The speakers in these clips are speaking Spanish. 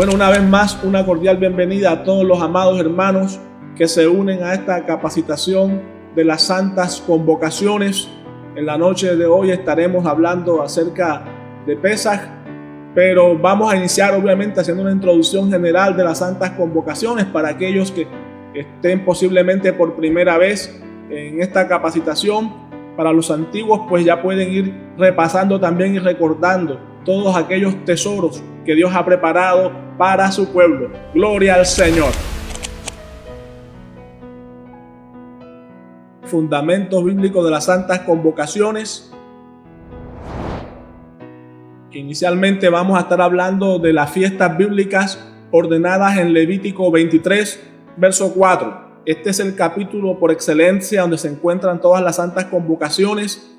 Bueno, una vez más, una cordial bienvenida a todos los amados hermanos que se unen a esta capacitación de las santas convocaciones. En la noche de hoy estaremos hablando acerca de Pesaj, pero vamos a iniciar obviamente haciendo una introducción general de las santas convocaciones para aquellos que estén posiblemente por primera vez en esta capacitación. Para los antiguos, pues ya pueden ir repasando también y recordando todos aquellos tesoros que Dios ha preparado para su pueblo. Gloria al Señor. Fundamentos bíblicos de las santas convocaciones. Inicialmente vamos a estar hablando de las fiestas bíblicas ordenadas en Levítico 23, verso 4. Este es el capítulo por excelencia donde se encuentran todas las santas convocaciones.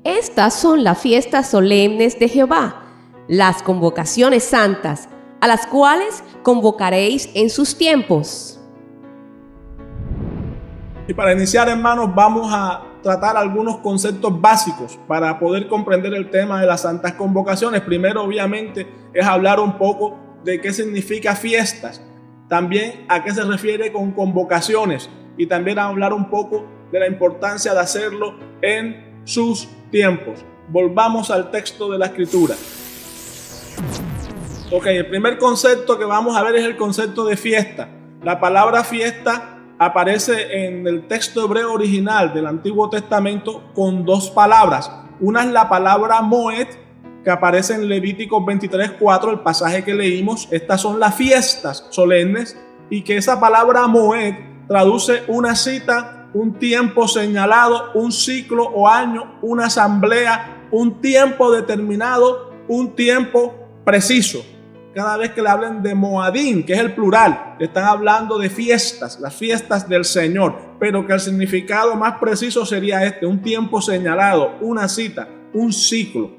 Estas son las fiestas solemnes de Jehová, las convocaciones santas, a las cuales convocaréis en sus tiempos. Y para iniciar, hermanos, vamos a tratar algunos conceptos básicos para poder comprender el tema de las santas convocaciones. Primero, obviamente, es hablar un poco de qué significa fiestas. También a qué se refiere con convocaciones y también a hablar un poco de la importancia de hacerlo en sus tiempos. Volvamos al texto de la Escritura. Ok, el primer concepto que vamos a ver es el concepto de fiesta. La palabra fiesta aparece en el texto hebreo original del Antiguo Testamento con dos palabras. Una es la palabra moed, que aparece en Levítico 23:4, el pasaje que leímos. Estas son las fiestas solemnes, y que esa palabra moed traduce una cita, un tiempo señalado, un ciclo o año, una asamblea, un tiempo determinado, un tiempo preciso. Cada vez que le hablen de Moadim, que es el plural, están hablando de fiestas, las fiestas del Señor, pero que el significado más preciso sería un tiempo señalado, una cita, un ciclo.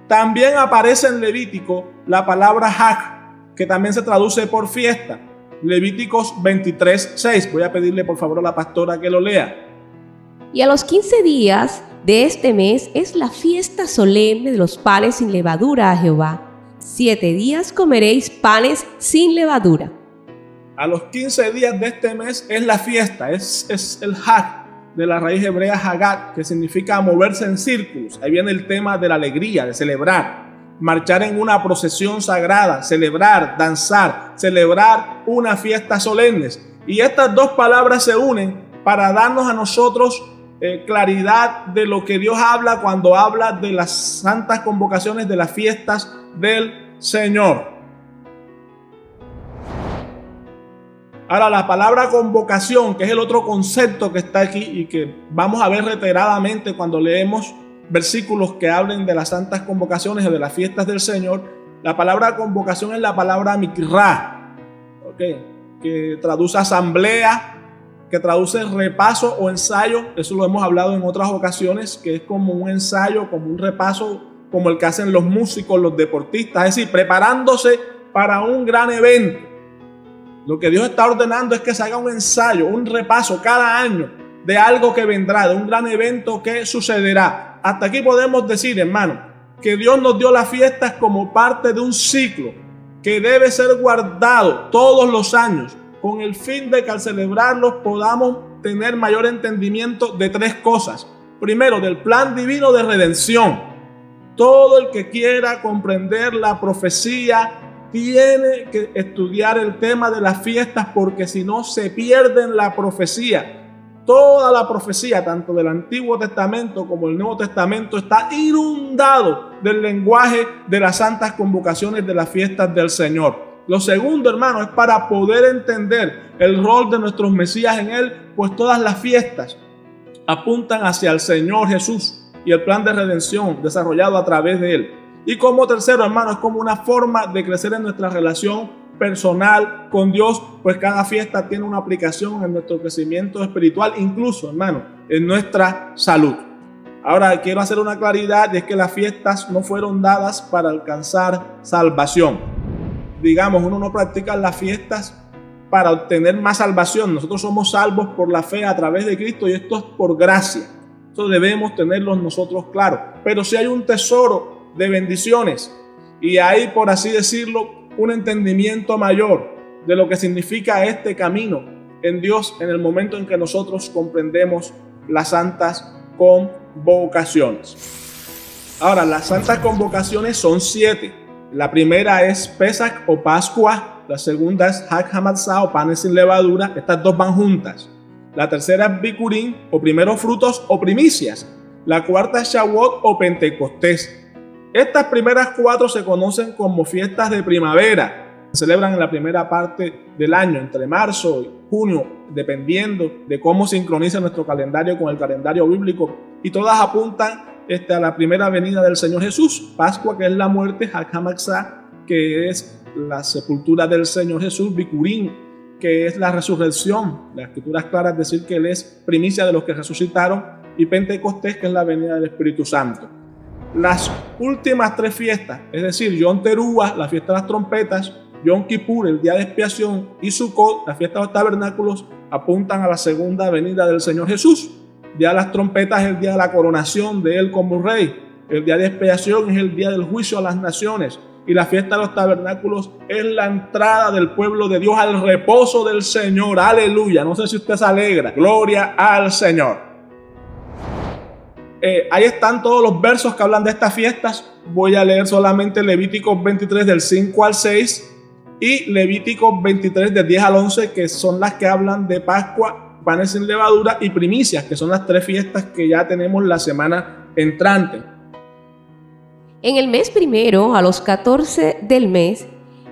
También aparece en Levítico la palabra Hag, que también se traduce por fiesta. Levíticos 23:6. Voy a pedirle por favor a la pastora que lo lea. Y a los 15 días de este mes es la fiesta solemne de los panes sin levadura a Jehová. 7 días comeréis panes sin levadura. A los 15 días de este mes es la fiesta, es el Hag, de la raíz hebrea Hagat, que significa moverse en círculos. Ahí viene el tema de la alegría, de celebrar, marchar en una procesión sagrada, celebrar, danzar, celebrar una fiesta solemne. Y estas dos palabras se unen para darnos a nosotros claridad de lo que Dios habla cuando habla de las santas convocaciones, de las fiestas del Señor. Ahora, la palabra convocación, que es el otro concepto que está aquí y que vamos a ver reiteradamente cuando leemos versículos que hablen de las santas convocaciones o de las fiestas del Señor. La palabra convocación es la palabra mikra, que traduce asamblea, que traduce repaso o ensayo. Eso lo hemos hablado en otras ocasiones, que es como un ensayo, como un repaso, como el que hacen los músicos, los deportistas, es decir, preparándose para un gran evento. Lo que Dios está ordenando es que se haga un ensayo, un repaso cada año de algo que vendrá, de un gran evento que sucederá. Hasta aquí podemos decir, hermano, que Dios nos dio las fiestas como parte de un ciclo que debe ser guardado todos los años, con el fin de que al celebrarlos podamos tener mayor entendimiento de tres cosas. Primero, del plan divino de redención. Todo el que quiera comprender la profecía tiene que estudiar el tema de las fiestas, porque si no se pierden la profecía. Toda la profecía, tanto del Antiguo Testamento como del Nuevo Testamento, está inundado del lenguaje de las santas convocaciones de las fiestas del Señor. Lo segundo, hermano, es para poder entender el rol de nuestros Mesías en Él, pues todas las fiestas apuntan hacia el Señor Jesús y el plan de redención desarrollado a través de Él. Y como tercero, hermano, es como una forma de crecer en nuestra relación personal con Dios, pues cada fiesta tiene una aplicación en nuestro crecimiento espiritual, incluso, hermano, en nuestra salud. Ahora quiero hacer una claridad, y es que las fiestas no fueron dadas para alcanzar salvación. Digamos, uno no practica las fiestas para obtener más salvación. Nosotros somos salvos por la fe a través de Cristo, y esto es por gracia. Eso debemos tenerlo nosotros claro. Pero si hay un tesoro de bendiciones, y hay, por así decirlo, un entendimiento mayor de lo que significa este camino en Dios en el momento en que nosotros comprendemos las santas convocaciones. Ahora, las santas convocaciones son 7. La primera es Pesach o Pascua, la segunda es Hag Hamatzah o panes sin levadura, estas dos van juntas. La tercera es Bikurim o primeros frutos o primicias. La cuarta es Shavuot o Pentecostés. Estas primeras 4 se conocen como fiestas de primavera. Se celebran en la primera parte del año, entre marzo y junio, dependiendo de cómo sincroniza nuestro calendario con el calendario bíblico. Y todas apuntan a la primera venida del Señor Jesús. Pascua, que es la muerte; Hag Hamatzah, que es la sepultura del Señor Jesús; Bikurim, que es la resurrección. Las escrituras claras decir que Él es primicia de los que resucitaron; y Pentecostés, que es la venida del Espíritu Santo. Las últimas 3 fiestas, es decir, Yom Teruah, la fiesta de las trompetas; Yom Kippur, el día de expiación; y Sukkot, la fiesta de los tabernáculos, apuntan a la segunda venida del Señor Jesús. El día de las trompetas es el día de la coronación de Él como Rey. El día de expiación es el día del juicio a las naciones. Y la fiesta de los tabernáculos es la entrada del pueblo de Dios al reposo del Señor. Aleluya. No sé si usted se alegra. Gloria al Señor. Ahí están todos los versos que hablan de estas fiestas. Voy a leer solamente Levíticos 23 del 5 al 6 y Levíticos 23 del 10 al 11, que son las que hablan de Pascua, panes sin levadura y primicias, que son las 3 fiestas que ya tenemos la semana entrante. En el mes primero, a los 14 del mes,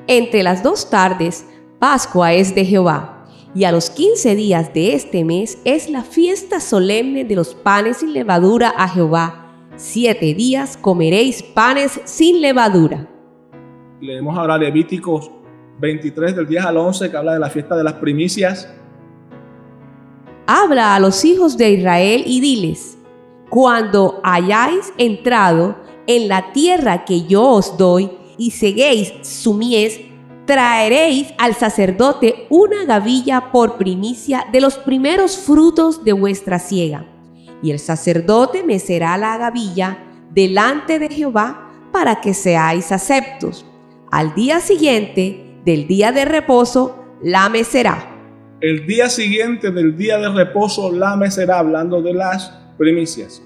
entre las 2 tardes, Pascua es de Jehová. Y a los 15 días de este mes es la fiesta solemne de los panes sin levadura a Jehová. 7 días comeréis panes sin levadura. Leemos ahora Levíticos 23 del 10 al 11, que habla de la fiesta de las primicias. Habla a los hijos de Israel y diles: cuando hayáis entrado en la tierra que yo os doy y seguéis su mies, traeréis al sacerdote una gavilla por primicia de los primeros frutos de vuestra siega. Y el sacerdote mecerá la gavilla delante de Jehová para que seáis aceptos. Al día siguiente del día de reposo la mecerá. El día siguiente del día de reposo la mecerá, hablando de las primicias.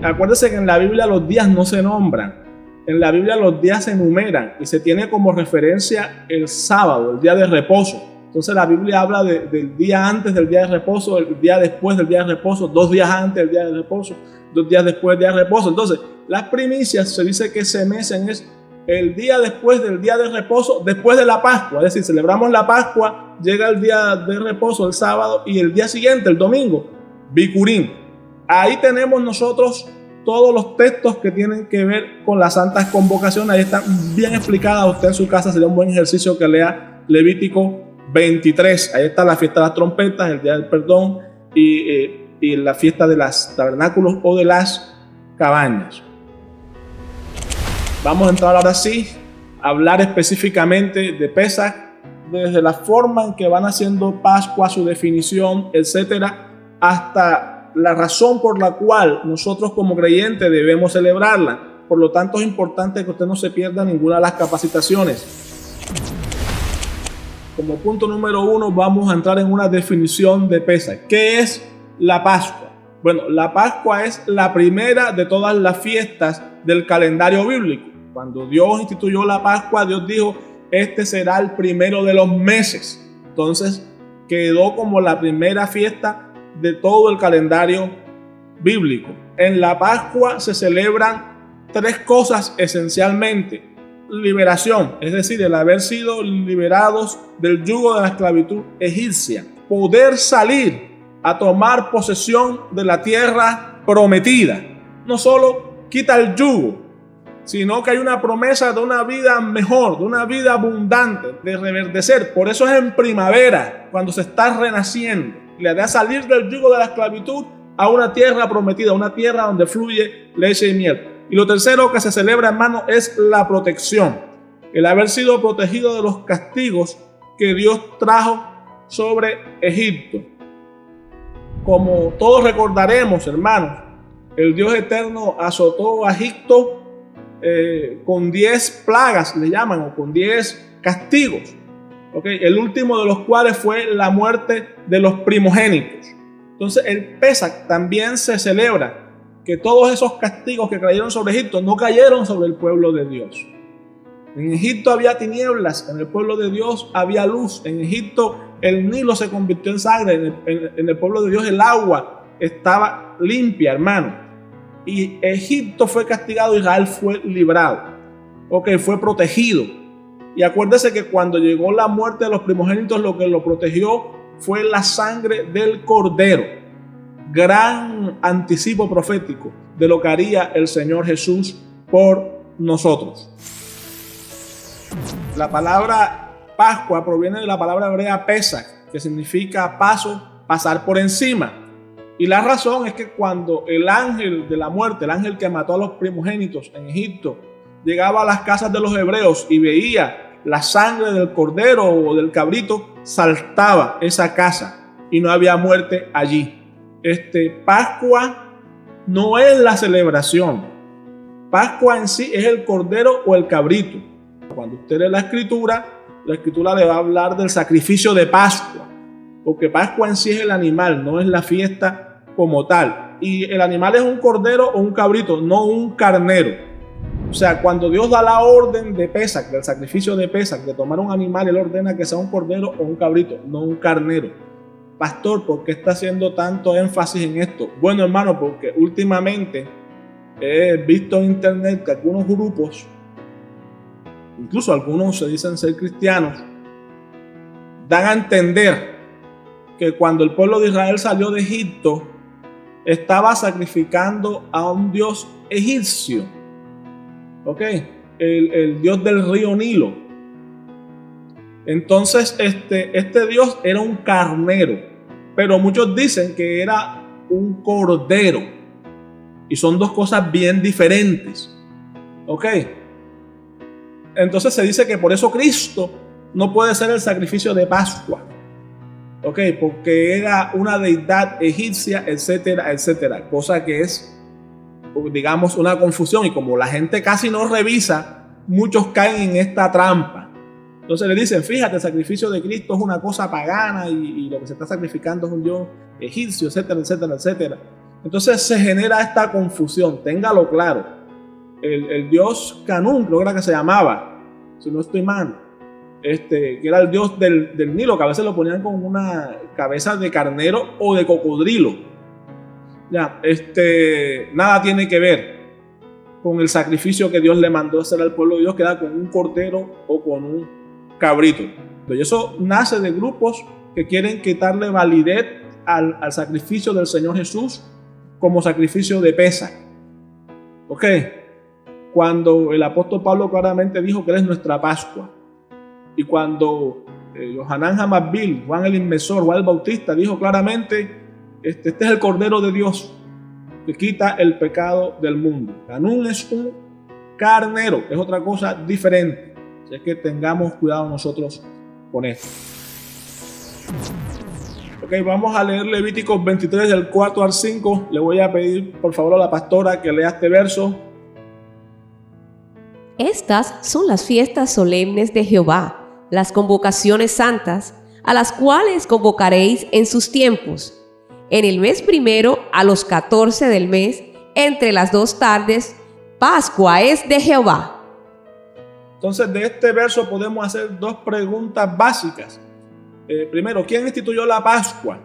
Acuérdense que en la Biblia los días no se nombran. En la Biblia los días se enumeran y se tiene como referencia el sábado, el día de reposo. Entonces la Biblia habla del día antes del día de reposo, el día después del día de reposo, 2 días antes del día de reposo, 2 días después del día de reposo. Entonces las primicias se dice que se mecen es el día después del día de reposo, después de la Pascua. Es decir, celebramos la Pascua, llega el día de reposo, el sábado, y el día siguiente, el domingo, Bikurim. Ahí tenemos nosotros todos los textos que tienen que ver con las santas convocaciones. Ahí están bien explicadas. Usted en su casa sería un buen ejercicio que lea Levítico 23. Ahí está la fiesta de las trompetas, el día del perdón y la fiesta de los tabernáculos o de las cabañas. Vamos a entrar ahora sí a hablar específicamente de Pesach, desde la forma en que van haciendo Pascua, su definición, etcétera, hasta la razón por la cual nosotros como creyentes debemos celebrarla. Por lo tanto, es importante que usted no se pierda ninguna de las capacitaciones. Como punto número 1, vamos a entrar en una definición de Pesach. ¿Qué es la Pascua? Bueno, la Pascua es la primera de todas las fiestas del calendario bíblico. Cuando Dios instituyó la Pascua, Dios dijo: este será el primero de los meses. Entonces, quedó como la primera fiesta de todo el calendario bíblico. En la Pascua se celebran 3 cosas esencialmente: liberación, es decir, el haber sido liberados del yugo de la esclavitud egipcia, poder salir a tomar posesión de la tierra prometida. No solo quita el yugo, sino que hay una promesa de una vida mejor, de una vida abundante, de reverdecer. Por eso es en primavera, cuando se está renaciendo. Le da salir del yugo de la esclavitud a una tierra prometida, una tierra donde fluye leche y miel. Y lo tercero que se celebra, hermano, es la protección. El haber sido protegido de los castigos que Dios trajo sobre Egipto. Como todos recordaremos, hermanos, el Dios eterno azotó a Egipto con 10 plagas, le llaman, o con 10 castigos. ¿Okay? El último de los cuales fue la muerte de los primogénitos. Entonces el Pesach también se celebra que todos esos castigos que cayeron sobre Egipto no cayeron sobre el pueblo de Dios. En Egipto había tinieblas, en el pueblo de Dios había luz. En Egipto el Nilo se convirtió en sangre, en el pueblo de Dios el agua estaba limpia, hermano. Y Egipto fue castigado, Israel fue librado. Fue protegido. Y acuérdese que cuando llegó la muerte de los primogénitos, lo que lo protegió fue la sangre del Cordero. Gran anticipo profético de lo que haría el Señor Jesús por nosotros. La palabra Pascua proviene de la palabra hebrea Pesach, que significa paso, pasar por encima. Y la razón es que cuando el ángel de la muerte, el ángel que mató a los primogénitos en Egipto, llegaba a las casas de los hebreos y veía la sangre del cordero o del cabrito, saltaba esa casa y no había muerte allí. Pascua no es la celebración. Pascua en sí es el cordero o el cabrito. Cuando usted lee la escritura le va a hablar del sacrificio de Pascua, porque Pascua en sí es el animal, no es la fiesta como tal. Y el animal es un cordero o un cabrito, no un carnero. O sea, cuando Dios da la orden de Pesach, del sacrificio de Pesach, de tomar un animal, Él ordena que sea un cordero o un cabrito, no un carnero. Pastor, ¿por qué está haciendo tanto énfasis en esto? Bueno, hermano, porque últimamente he visto en internet que algunos grupos, incluso algunos se dicen ser cristianos, dan a entender que cuando el pueblo de Israel salió de Egipto, estaba sacrificando a un dios egipcio. El dios del río Nilo. Entonces este dios era un carnero, pero muchos dicen que era un cordero, y son dos cosas bien diferentes. Entonces se dice que por eso Cristo no puede ser el sacrificio de Pascua, porque era una deidad egipcia, etcétera, etcétera, cosa que es, digamos, una confusión, y como la gente casi no revisa, muchos caen en esta trampa. Entonces le dicen, fíjate, el sacrificio de Cristo es una cosa pagana y lo que se está sacrificando es un dios egipcio, etcétera, etcétera, etcétera. Entonces se genera esta confusión, téngalo claro. El dios Canún, creo que era que se llamaba, si no estoy mal, que era el dios del Nilo, que a veces lo ponían con una cabeza de carnero o de cocodrilo. Nada tiene que ver con el sacrificio que Dios le mandó hacer al pueblo de Dios, que era con un cordero o con un cabrito. Y eso nace de grupos que quieren quitarle validez al sacrificio del Señor Jesús como sacrificio de Pesach. Cuando el apóstol Pablo claramente dijo que Él es nuestra Pascua, y cuando Yohanan Hammarbil, Juan el Inmesor, Juan el Bautista dijo claramente, este es el Cordero de Dios que quita el pecado del mundo. Canún es un carnero, es otra cosa diferente. Así es que tengamos cuidado nosotros con esto. Vamos a leer Levíticos 23 del 4 al 5. Le voy a pedir por favor a la pastora que lea este verso. Estas son las fiestas solemnes de Jehová, las convocaciones santas, a las cuales convocaréis en sus tiempos. En el mes primero, a los 14 del mes, entre las 2 tardes, Pascua es de Jehová. Entonces, de este verso podemos hacer 2 preguntas básicas. Primero, ¿quién instituyó la Pascua?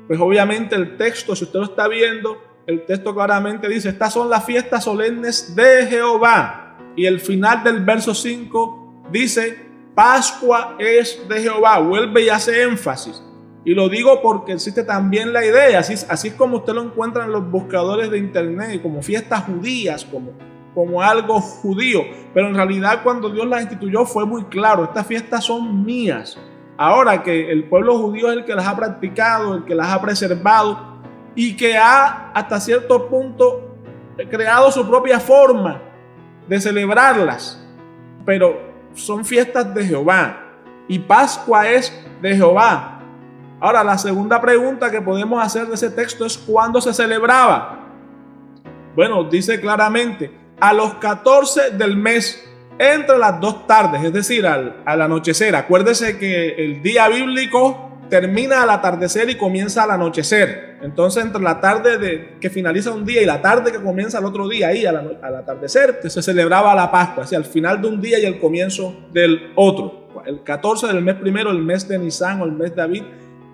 Pues obviamente el texto, si usted lo está viendo, el texto claramente dice, estas son las fiestas solemnes de Jehová. Y el final del verso 5 dice, Pascua es de Jehová. Vuelve y hace énfasis. Y lo digo porque existe también la idea, así es como usted lo encuentra en los buscadores de internet, como fiestas judías, como algo judío. Pero en realidad cuando Dios las instituyó fue muy claro, estas fiestas son mías. Ahora que el pueblo judío es el que las ha practicado, el que las ha preservado y que ha hasta cierto punto creado su propia forma de celebrarlas. Pero son fiestas de Jehová y Pascua es de Jehová. Ahora, la segunda pregunta que podemos hacer de ese texto es ¿cuándo se celebraba? Bueno, dice claramente a los 14 del mes, entre las 2 tardes, es decir, al anochecer. Acuérdese que el día bíblico termina al atardecer y comienza al anochecer. Entonces, entre la tarde que finaliza un día y la tarde que comienza el otro día, ahí al atardecer, se celebraba la Pascua, es decir, al final de un día y el comienzo del otro. El 14 del mes primero, el mes de Nisan o el mes de Abib,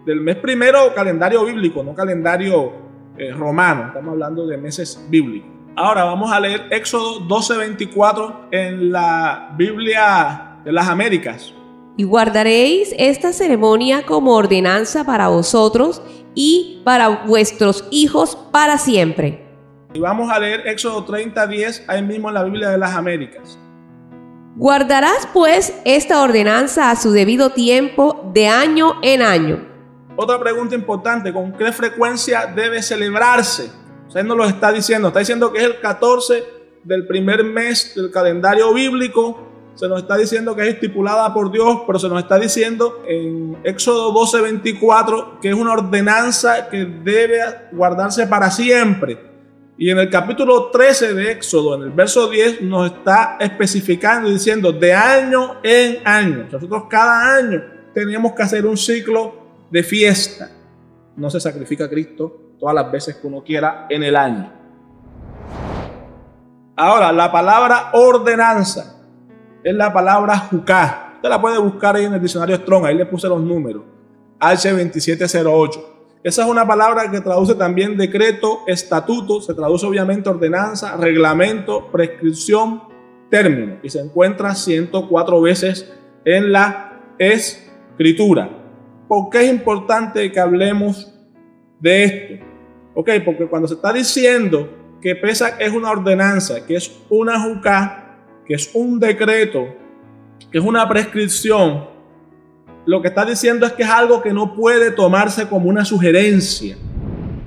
del mes primero, calendario bíblico, no calendario romano. Estamos hablando de meses bíblicos. Ahora vamos a leer Éxodo 12:24 en la Biblia de las Américas. Y guardaréis esta ceremonia como ordenanza para vosotros y para vuestros hijos para siempre. Y vamos a leer Éxodo 30:10 ahí mismo en la Biblia de las Américas. Guardarás pues esta ordenanza a su debido tiempo, de año en año. Otra pregunta importante: ¿con qué frecuencia debe celebrarse? O sea, él nos lo está diciendo que es el 14 del primer mes del calendario bíblico. Se nos está diciendo que es estipulada por Dios, pero se nos está diciendo en Éxodo 12:24 que es una ordenanza que debe guardarse para siempre. Y en el capítulo 13 de Éxodo, en el verso 10, nos está especificando y diciendo de año en año. Nosotros cada año teníamos que hacer un ciclo de fiesta. No se sacrifica a Cristo todas las veces que uno quiera en el año. Ahora, la palabra ordenanza es la palabra juká. Usted la puede buscar ahí en el diccionario Strong, ahí le puse los números. H2708. Esa es una palabra que traduce también decreto, estatuto, se traduce obviamente ordenanza, reglamento, prescripción, término. Y se encuentra 104 veces en la Escritura. ¿Por qué es importante que hablemos de esto? Porque cuando se está diciendo que Pesach es una ordenanza, que es una juká, que es un decreto, que es una prescripción, lo que está diciendo es que es algo que no puede tomarse como una sugerencia.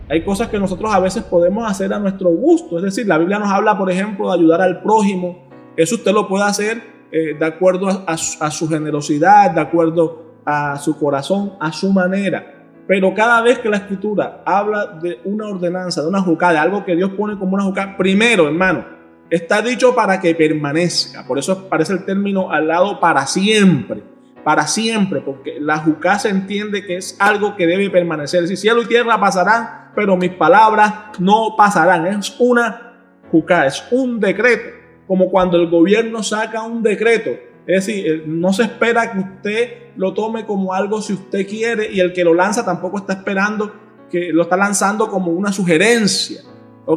Hay cosas que nosotros a veces podemos hacer a nuestro gusto. Es decir, la Biblia nos habla, por ejemplo, de ayudar al prójimo. Eso usted lo puede hacer de acuerdo a su generosidad, de acuerdo a su corazón, a su manera. Pero cada vez que la Escritura habla de una ordenanza, de una juká, de algo que Dios pone como una juká, primero, hermano, está dicho para que permanezca. Por eso aparece el término al lado para siempre. Para siempre, porque la juká se entiende que es algo que debe permanecer. Es decir, cielo y tierra pasarán, pero mis palabras no pasarán. Es una juká, es un decreto. Como cuando el gobierno saca un decreto. Es decir, no se espera que usted lo tome como algo si usted quiere, y el que lo lanza tampoco está esperando que lo está lanzando como una sugerencia.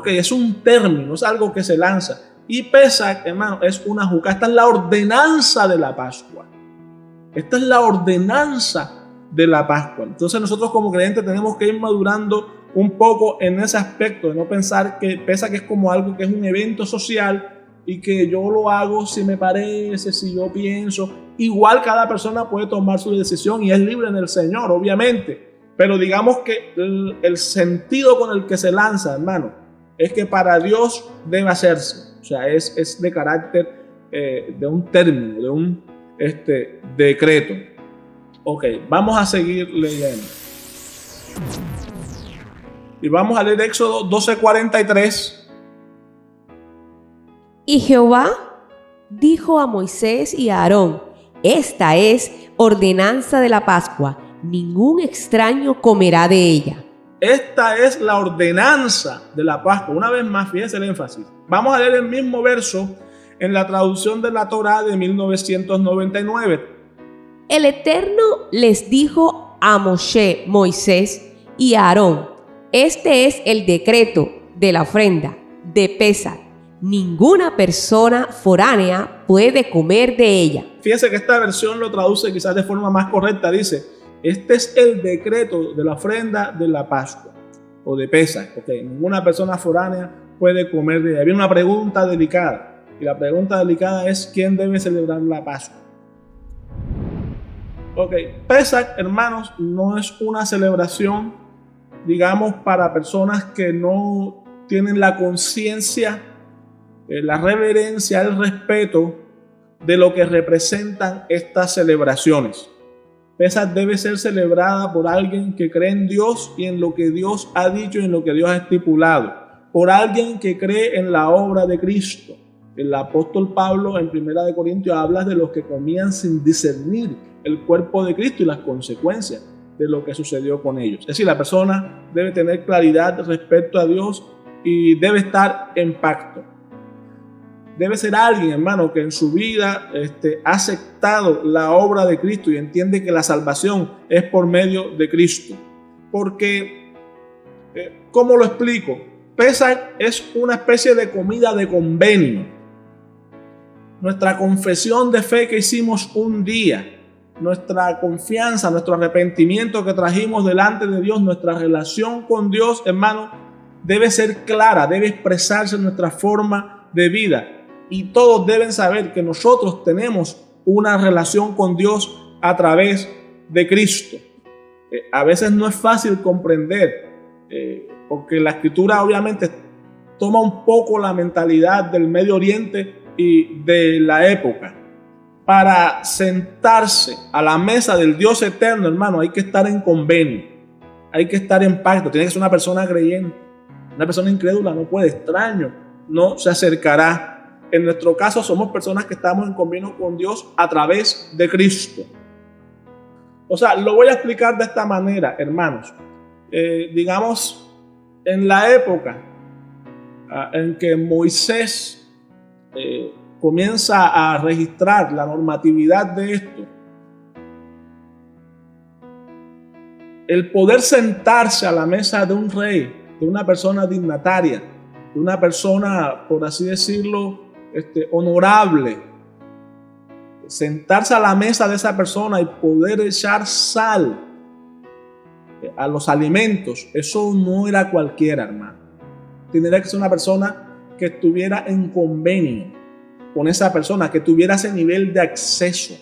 Es un término, es algo que se lanza. Y Pesach, hermano, es una juká. Esta es la ordenanza de la Pascua. Esta es la ordenanza de la Pascua. Entonces nosotros como creyentes tenemos que ir madurando un poco en ese aspecto, de no pensar que Pesach es como algo que es un evento social y que yo lo hago si me parece, si yo pienso. Igual cada persona puede tomar su decisión y es libre en el Señor, obviamente. Pero digamos que el sentido con el que se lanza, hermano, es que para Dios debe hacerse. O sea, es de carácter de un término, de un decreto. Vamos a seguir leyendo. Y vamos a leer Éxodo 12:43. Y Jehová dijo a Moisés y a Aarón: esta es ordenanza de la Pascua, ningún extraño comerá de ella. Esta es la ordenanza de la Pascua. Una vez más, fíjense el énfasis. Vamos a leer el mismo verso en la traducción de la Torá de 1999. El Eterno les dijo a Moshe, Moisés y a Aarón: este es el decreto de la ofrenda de Pesach. Ninguna persona foránea puede comer de ella. Fíjense que esta versión lo traduce quizás de forma más correcta. Dice: este es el decreto de la ofrenda de la Pascua o de Pesach. Ninguna persona foránea puede comer de ella. Había una pregunta delicada. Y la pregunta delicada es: ¿quién debe celebrar la Pascua? Pesach, hermanos, no es una celebración, digamos, para personas que no tienen la conciencia, la reverencia, el respeto de lo que representan estas celebraciones. Pesach debe ser celebrada por alguien que cree en Dios y en lo que Dios ha dicho y en lo que Dios ha estipulado. Por alguien que cree en la obra de Cristo. El apóstol Pablo en 1 Corintios habla de los que comían sin discernir el cuerpo de Cristo y las consecuencias de lo que sucedió con ellos. Es decir, la persona debe tener claridad respecto a Dios y debe estar en pacto. Debe ser alguien, hermano, que en su vida ha aceptado la obra de Cristo y entiende que la salvación es por medio de Cristo. Porque, ¿cómo lo explico? Pesach es una especie de comida de convenio. Nuestra confesión de fe que hicimos un día, nuestra confianza, nuestro arrepentimiento que trajimos delante de Dios, nuestra relación con Dios, hermano, debe ser clara, debe expresarse en nuestra forma de vida. Y todos deben saber que nosotros tenemos una relación con Dios a través de Cristo. A veces no es fácil comprender, porque la Escritura obviamente toma un poco la mentalidad del Medio Oriente y de la época. Para sentarse a la mesa del Dios eterno, hermano, hay que estar en convenio, hay que estar en pacto, tiene que ser una persona creyente. Una persona incrédula no puede, extraño, no se acercará. En nuestro caso somos personas que estamos en convenio con Dios a través de Cristo. O sea, lo voy a explicar de esta manera, hermanos. Digamos, en la época en que Moisés comienza a registrar la normatividad de esto, el poder sentarse a la mesa de un rey, de una persona dignataria, de una persona, por así decirlo, honorable, sentarse a la mesa de esa persona y poder echar sal a los alimentos, eso no era cualquiera, hermano. Tendría que ser una persona que estuviera en convenio con esa persona, que tuviera ese nivel de acceso.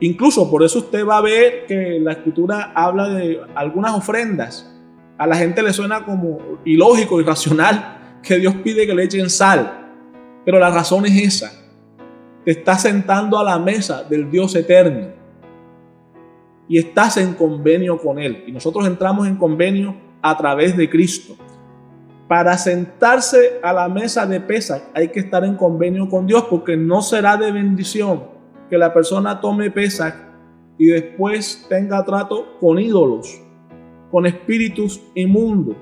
Incluso por eso usted va a ver que la Escritura habla de algunas ofrendas. A la gente le suena como ilógico, irracional, que Dios pide que le echen sal. Pero la razón es esa. Te estás sentando a la mesa del Dios eterno y estás en convenio con Él. Y nosotros entramos en convenio a través de Cristo. Para sentarse a la mesa de Pesach hay que estar en convenio con Dios, porque no será de bendición que la persona tome Pesach y después tenga trato con ídolos, con espíritus inmundos,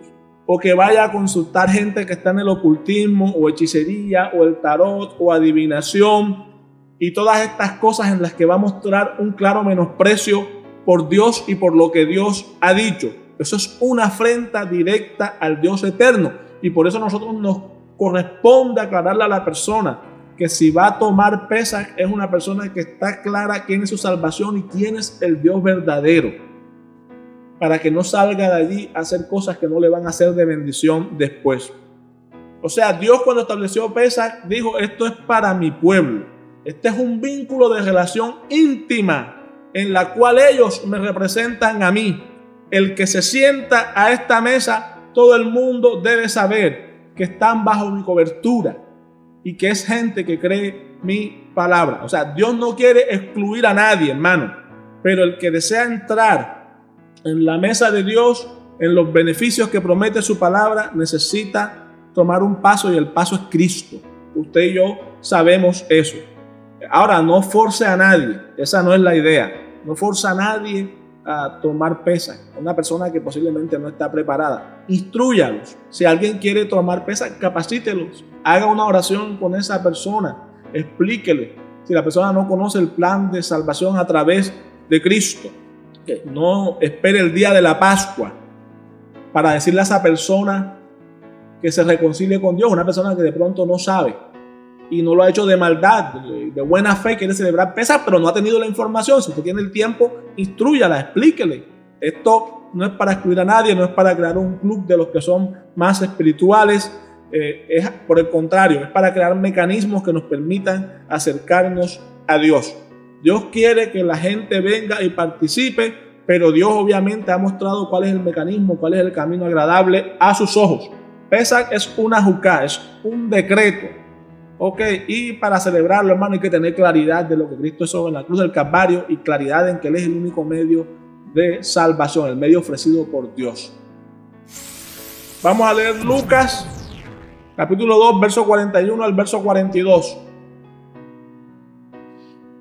o que vaya a consultar gente que está en el ocultismo o hechicería o el tarot o adivinación y todas estas cosas en las que va a mostrar un claro menosprecio por Dios y por lo que Dios ha dicho. Eso es una afrenta directa al Dios eterno, y por eso a nosotros nos corresponde aclararle a la persona que si va a tomar Pesach es una persona que está clara quién es su salvación y quién es el Dios verdadero, para que no salga de allí a hacer cosas que no le van a hacer de bendición después. O sea, Dios cuando estableció Pesach dijo: esto es para mi pueblo. Este es un vínculo de relación íntima en la cual ellos me representan a mí. El que se sienta a esta mesa, todo el mundo debe saber que están bajo mi cobertura y que es gente que cree mi palabra. O sea, Dios no quiere excluir a nadie, hermano, pero el que desea entrar en la mesa de Dios, en los beneficios que promete su palabra, necesita tomar un paso, y el paso es Cristo. Usted y yo sabemos eso. Ahora, no force a nadie, esa no es la idea. No force a nadie a tomar Pesach. Una persona que posiblemente no está preparada, instrúyalos. Si alguien quiere tomar Pesach, capacítelos. Haga una oración con esa persona, explíquele. Si la persona no conoce el plan de salvación a través de Cristo, que no espere el día de la Pascua para decirle a esa persona que se reconcilie con Dios. Una persona que de pronto no sabe y no lo ha hecho de maldad, de buena fe, quiere celebrar Pesach, pero no ha tenido la información. Si usted tiene el tiempo, instrúyala, explíquele. Esto no es para excluir a nadie, no es para crear un club de los que son más espirituales, es por el contrario, es para crear mecanismos que nos permitan acercarnos a Dios. Dios quiere que la gente venga y participe, pero Dios obviamente ha mostrado cuál es el mecanismo, cuál es el camino agradable a sus ojos. Pesach es una jukah, es un decreto. Ok, y para celebrarlo, hermano, hay que tener claridad de lo que Cristo hizo en la cruz del Calvario y claridad en que Él es el único medio de salvación, el medio ofrecido por Dios. Vamos a leer Lucas, capítulo 2, verso 41 al verso 42.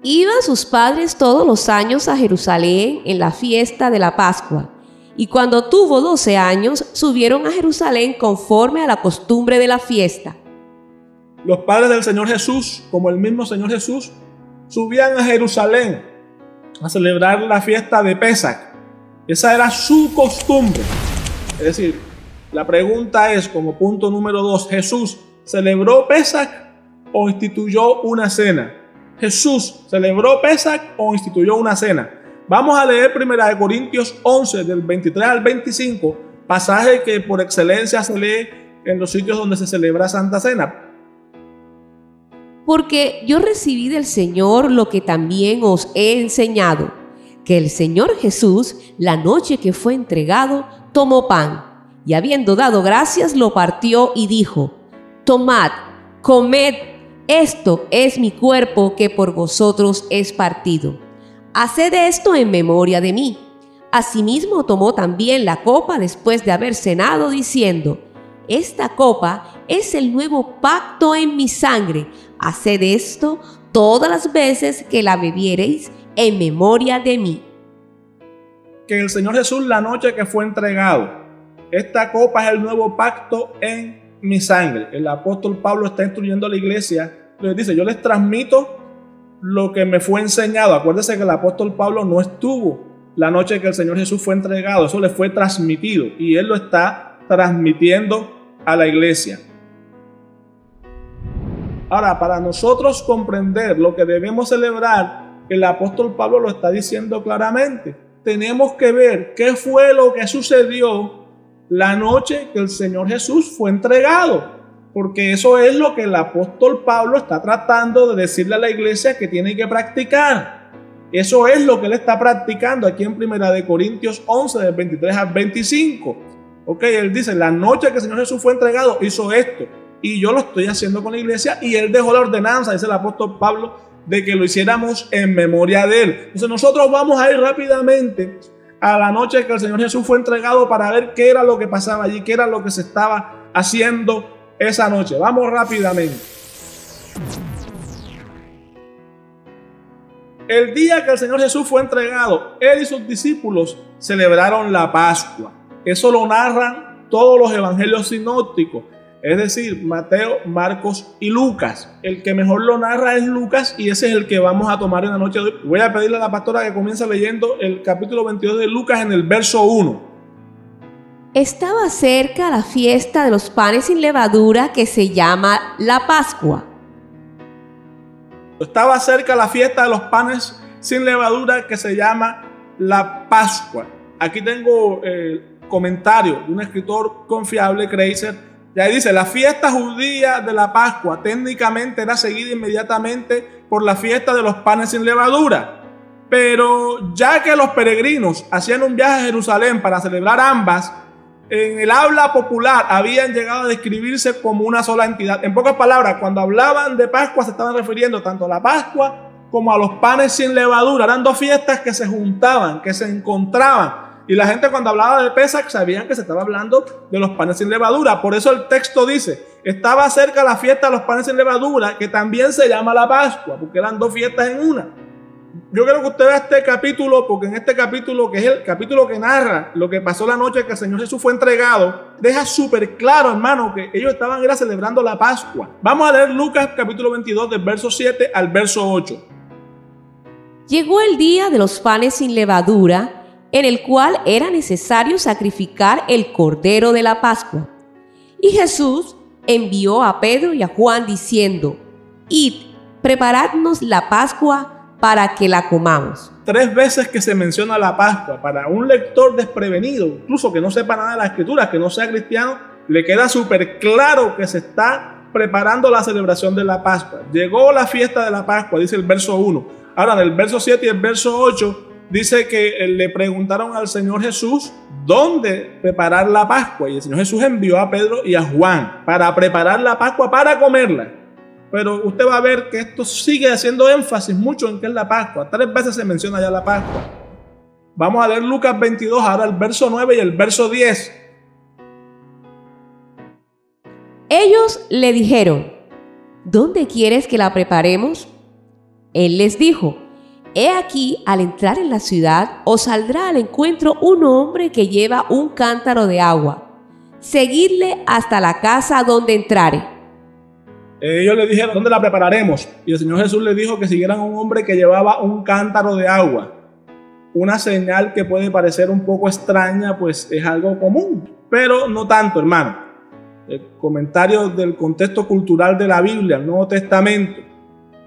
Iban sus padres todos los años a Jerusalén en la fiesta de la Pascua, y cuando tuvo 12 años, subieron a Jerusalén conforme a la costumbre de la fiesta. Los padres del Señor Jesús, como el mismo Señor Jesús, subían a Jerusalén a celebrar la fiesta de Pesach. Esa era su costumbre. Es decir, la pregunta es, como punto número 2, ¿Jesús celebró Pesach o instituyó una cena? ¿Jesús celebró Pesach o instituyó una cena? Vamos a leer 1 Corintios 11, del 23 al 25, pasaje que por excelencia se lee en los sitios donde se celebra Santa Cena. Porque yo recibí del Señor lo que también os he enseñado, que el Señor Jesús, la noche que fue entregado, tomó pan, y habiendo dado gracias, lo partió y dijo: Tomad, comed, esto es mi cuerpo que por vosotros es partido. Haced esto en memoria de mí. Asimismo tomó también la copa después de haber cenado, diciendo: Esta copa es el nuevo pacto en mi sangre. Haced esto todas las veces que la bebiereis en memoria de mí. Que el Señor Jesús, la noche que fue entregado, esta copa es el nuevo pacto en mi sangre. El apóstol Pablo está instruyendo a la iglesia. Les dice: yo les transmito lo que me fue enseñado. Acuérdense que el apóstol Pablo no estuvo la noche que el Señor Jesús fue entregado. Eso le fue transmitido y él lo está transmitiendo a la iglesia. Ahora, para nosotros comprender lo que debemos celebrar, el apóstol Pablo lo está diciendo claramente. Tenemos que ver qué fue lo que sucedió la noche que el Señor Jesús fue entregado. Porque eso es lo que el apóstol Pablo está tratando de decirle a la iglesia que tiene que practicar. Eso es lo que él está practicando aquí en 1 Corintios 11, del 23 al 25. Ok, él dice: la noche que el Señor Jesús fue entregado, hizo esto. Y yo lo estoy haciendo con la iglesia. Y él dejó la ordenanza, dice el apóstol Pablo, de que lo hiciéramos en memoria de él. Entonces nosotros vamos a ir rápidamente a la noche que el Señor Jesús fue entregado para ver qué era lo que pasaba allí, qué era lo que se estaba haciendo esa noche. Vamos rápidamente. El día que el Señor Jesús fue entregado, él y sus discípulos celebraron la Pascua. Eso lo narran todos los evangelios sinópticos, es decir, Mateo, Marcos y Lucas. El que mejor lo narra es Lucas y ese es el que vamos a tomar en la noche de hoy. Voy a pedirle a la pastora que comience leyendo el capítulo 22 de Lucas en el verso 1. Estaba cerca la fiesta de los panes sin levadura que se llama la Pascua. Estaba cerca la fiesta de los panes sin levadura que se llama la Pascua. Aquí tengo el comentario de un escritor confiable, Kreiser. Ya dice: la fiesta judía de la Pascua técnicamente era seguida inmediatamente por la fiesta de los panes sin levadura. Pero ya que los peregrinos hacían un viaje a Jerusalén para celebrar ambas, en el habla popular habían llegado a describirse como una sola entidad. En pocas palabras, cuando hablaban de Pascua se estaban refiriendo tanto a la Pascua como a los panes sin levadura. Eran dos fiestas que se juntaban, que se encontraban. Y la gente cuando hablaba de Pesach sabían que se estaba hablando de los panes sin levadura. Por eso el texto dice: estaba cerca la fiesta de los panes sin levadura, que también se llama la Pascua, porque eran dos fiestas en una. Yo quiero que usted vea este capítulo, porque en este capítulo, que es el capítulo que narra lo que pasó la noche que el Señor Jesús fue entregado, deja súper claro, hermano, que ellos estaban celebrando la Pascua. Vamos a leer Lucas capítulo 22 del verso 7 al verso 8. Llegó el día de los panes sin levadura, en el cual era necesario sacrificar el cordero de la Pascua. Y Jesús envió a Pedro y a Juan diciendo: Id, preparadnos la Pascua para que la comamos. 3 veces que se menciona la Pascua. Para un lector desprevenido, incluso que no sepa nada de la Escritura, que no sea cristiano, le queda súper claro que se está preparando la celebración de la Pascua. Llegó la fiesta de la Pascua, dice el verso 1. Ahora, en el verso 7 y el verso 8, dice que le preguntaron al Señor Jesús dónde preparar la Pascua. Y el Señor Jesús envió a Pedro y a Juan para preparar la Pascua, para comerla. Pero usted va a ver que esto sigue haciendo énfasis mucho en qué es la Pascua. 3 veces se menciona ya la Pascua. Vamos a leer Lucas 22, ahora el verso 9 y el verso 10. Ellos le dijeron: ¿dónde quieres que la preparemos? Él les dijo: he aquí, al entrar en la ciudad, os saldrá al encuentro un hombre que lleva un cántaro de agua. Seguidle hasta la casa donde entrare. Ellos le dijeron: ¿dónde la prepararemos? Y el Señor Jesús les dijo que siguieran a un hombre que llevaba un cántaro de agua. Una señal que puede parecer un poco extraña, pues es algo común, pero no tanto, hermano. El comentario del contexto cultural de la Biblia, el Nuevo Testamento,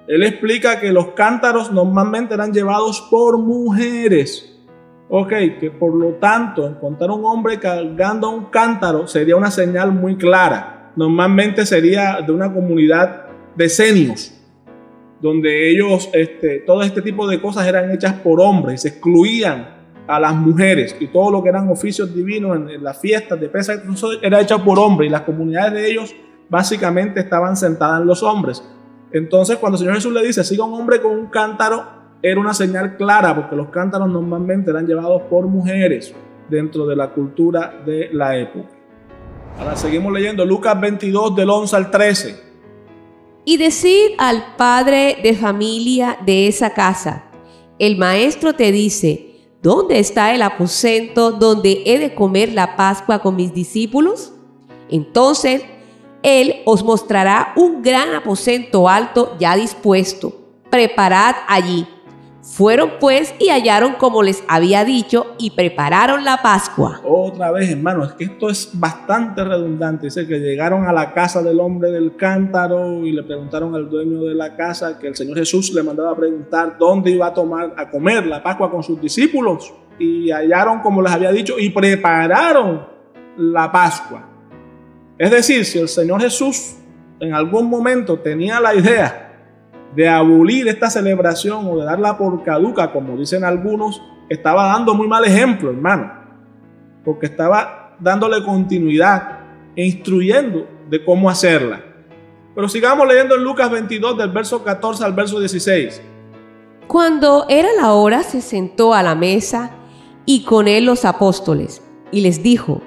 él explica que los cántaros normalmente eran llevados por mujeres. Ok, que por lo tanto encontrar un hombre cargando un cántaro sería una señal muy clara. Normalmente sería de una comunidad de senios, donde ellos, todo este tipo de cosas eran hechas por hombres, se excluían a las mujeres, y todo lo que eran oficios divinos en las fiestas de Pesaj era hecho por hombres, y las comunidades de ellos básicamente estaban sentadas en los hombres. Entonces, cuando el Señor Jesús le dice: siga un hombre con un cántaro, era una señal clara, porque los cántaros normalmente eran llevados por mujeres dentro de la cultura de la época. Ahora seguimos leyendo Lucas 22 del 11 al 13. Y decid al padre de familia de esa casa: el maestro te dice: ¿dónde está el aposento donde he de comer la Pascua con mis discípulos? Entonces él os mostrará un gran aposento alto ya dispuesto. Preparad allí. Fueron pues y hallaron como les había dicho, y prepararon la Pascua. Otra vez, hermano, es que esto es bastante redundante. Dice que llegaron a la casa del hombre del cántaro y le preguntaron al dueño de la casa, que el Señor Jesús le mandaba a preguntar dónde iba a comer la Pascua con sus discípulos. Y hallaron como les había dicho y prepararon la Pascua. Es decir, si el Señor Jesús en algún momento tenía la idea de abolir esta celebración o de darla por caduca, como dicen algunos, estaba dando muy mal ejemplo, hermano, porque estaba dándole continuidad e instruyendo de cómo hacerla. Pero sigamos leyendo en Lucas 22 del verso 14 al verso 16. Cuando era la hora, se sentó a la mesa y con él los apóstoles, y les dijo: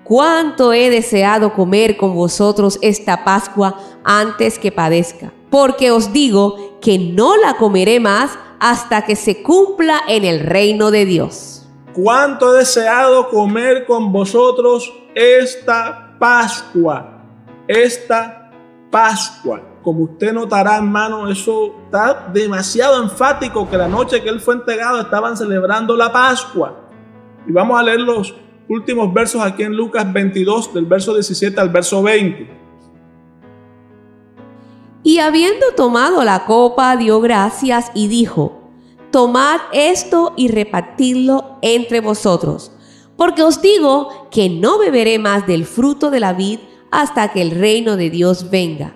cuánto he deseado comer con vosotros esta Pascua antes que padezca. Porque os digo que no la comeré más hasta que se cumpla en el reino de Dios. Cuánto he deseado comer con vosotros esta Pascua. Esta Pascua. Como usted notará, hermano, eso está demasiado enfático, que la noche que él fue entregado estaban celebrando la Pascua. Y vamos a leer los últimos versos aquí en Lucas 22, del verso 17 al verso 20. Y habiendo tomado la copa, dio gracias y dijo: tomad esto y repartidlo entre vosotros, porque os digo que no beberé más del fruto de la vid hasta que el reino de Dios venga.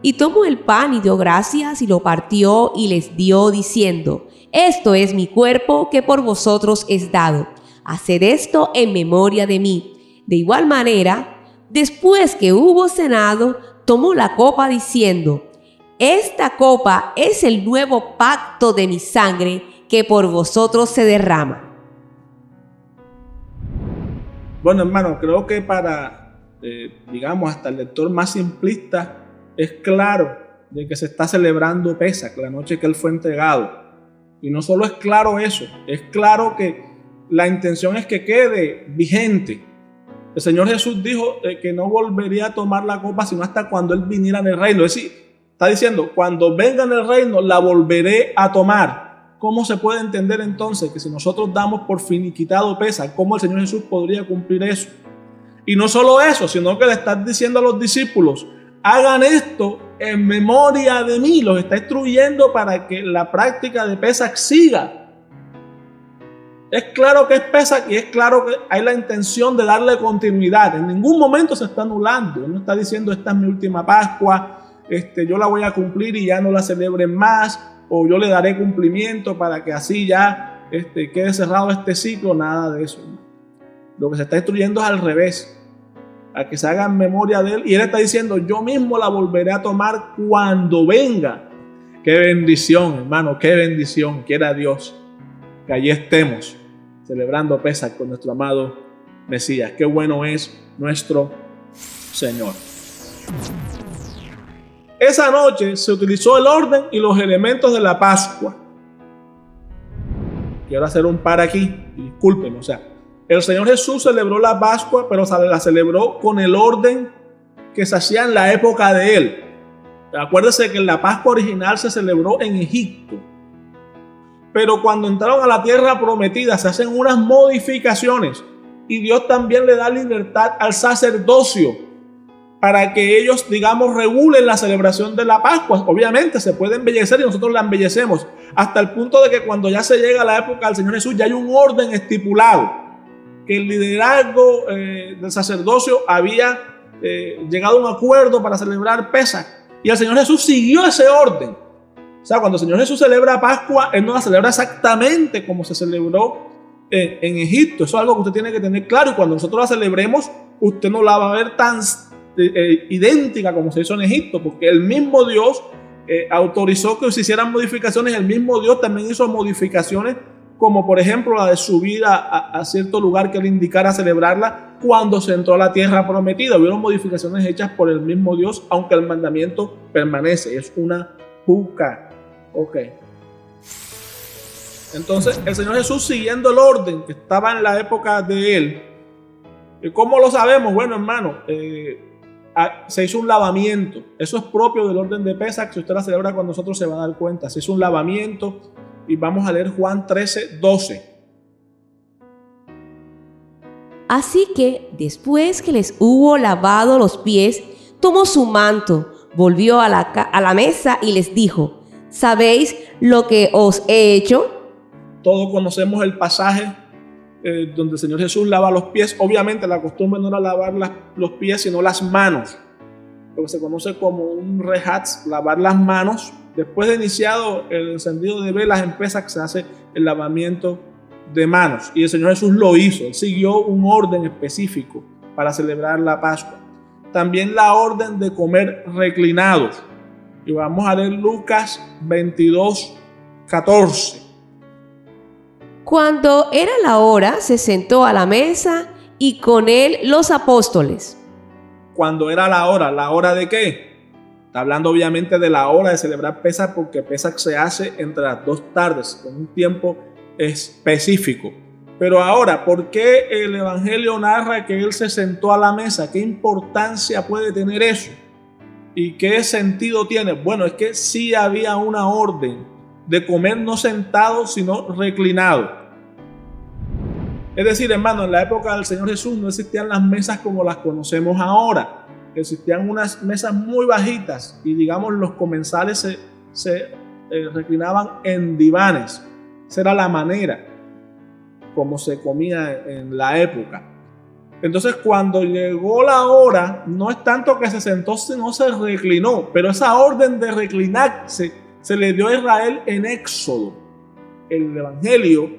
Y tomó el pan y dio gracias y lo partió y les dio, diciendo: esto es mi cuerpo que por vosotros es dado. Haced esto en memoria de mí. De igual manera, después que hubo cenado, tomó la copa diciendo: esta copa es el nuevo pacto de mi sangre que por vosotros se derrama. Bueno, hermano, creo que para, digamos, hasta el lector más simplista, es claro de que se está celebrando Pesaj, la noche que él fue entregado. Y no solo es claro eso, es claro que la intención es que quede vigente. El Señor Jesús dijo que no volvería a tomar la copa sino hasta cuando Él viniera en el reino. Es decir, está diciendo: cuando venga en el reino la volveré a tomar. ¿Cómo se puede entender entonces que si nosotros damos por finiquitado Pesaj, cómo el Señor Jesús podría cumplir eso? Y no solo eso, sino que le está diciendo a los discípulos: hagan esto en memoria de mí. Los está instruyendo para que la práctica de Pesaj siga. Es claro que es Pesaj y es claro que hay la intención de darle continuidad. En ningún momento se está anulando. Él no está diciendo: esta es mi última Pascua, yo la voy a cumplir y ya no la celebren más, o yo le daré cumplimiento para que así ya quede cerrado este ciclo. Nada de eso. Lo que se está instruyendo es al revés, a que se haga en memoria de Él. Y Él está diciendo: yo mismo la volveré a tomar cuando venga. Qué bendición, hermano, qué bendición. Quiera Dios que allí estemos celebrando Pesaj con nuestro amado Mesías. Qué bueno es nuestro Señor. esa noche se utilizó el orden y los elementos de la Pascua. Quiero hacer un par aquí, discúlpenme, o sea, el Señor Jesús celebró la Pascua, pero la celebró con el orden que se hacía en la época de Él. Acuérdense que la Pascua original se celebró en Egipto. Pero cuando entraron a la tierra prometida se hacen unas modificaciones y Dios también le da libertad al sacerdocio para que ellos, digamos, regulen la celebración de la Pascua. Obviamente se puede embellecer y nosotros la embellecemos hasta el punto de que cuando ya se llega a la época del Señor Jesús ya hay un orden estipulado, que el liderazgo del sacerdocio había llegado a un acuerdo para celebrar Pesaj y el Señor Jesús siguió ese orden. O sea, cuando el Señor Jesús celebra Pascua, Él no la celebra exactamente como se celebró en Egipto. Eso es algo que usted tiene que tener claro, y cuando nosotros la celebremos, usted no la va a ver tan idéntica como se hizo en Egipto, porque el mismo Dios autorizó que se hicieran modificaciones. El mismo Dios también hizo modificaciones, como por ejemplo la de subir a cierto lugar que le indicara celebrarla cuando se entró a la tierra prometida. Hubieron modificaciones hechas por el mismo Dios, aunque el mandamiento permanece. Es una juca. Ok. Entonces el Señor Jesús, siguiendo el orden que estaba en la época de Él, ¿cómo lo sabemos? Bueno, hermano, se hizo un lavamiento. Eso es propio del orden de Pesaj. Si usted la celebra con nosotros se va a dar cuenta. Se hizo un lavamiento. Y vamos a leer Juan 13:12. Así que después que les hubo lavado los pies, tomó su manto, volvió a la mesa y les dijo: ¿sabéis lo que os he hecho? Todos conocemos el pasaje donde el Señor Jesús lava los pies. Obviamente la costumbre no era lavar los pies, sino las manos, lo que se conoce como un rehatz, lavar las manos. Después de iniciado el encendido de velas en Pesaj, se hace el lavamiento de manos, y el Señor Jesús lo hizo. Él siguió un orden específico para celebrar la Pascua. También la orden de comer reclinados, y vamos a leer Lucas 22:14. Cuando era la hora, se sentó a la mesa y con él los apóstoles. Cuando era la hora ¿de qué? Está hablando obviamente de la hora de celebrar Pesaj, porque Pesaj se hace entre las 2 tardes, con un tiempo específico. Pero ahora, ¿por qué el Evangelio narra que Él se sentó a la mesa? ¿Qué importancia puede tener eso? ¿Y qué sentido tiene? Bueno, es que sí había una orden de comer no sentado, sino reclinado. Es decir, hermano, en la época del Señor Jesús no existían las mesas como las conocemos ahora. Existían unas mesas muy bajitas y, digamos, los comensales se reclinaban en divanes. Esa era la manera como se comía en la época. Entonces, cuando llegó la hora, no es tanto que se sentó, sino se reclinó. Pero esa orden de reclinarse se le dio a Israel en Éxodo. El Evangelio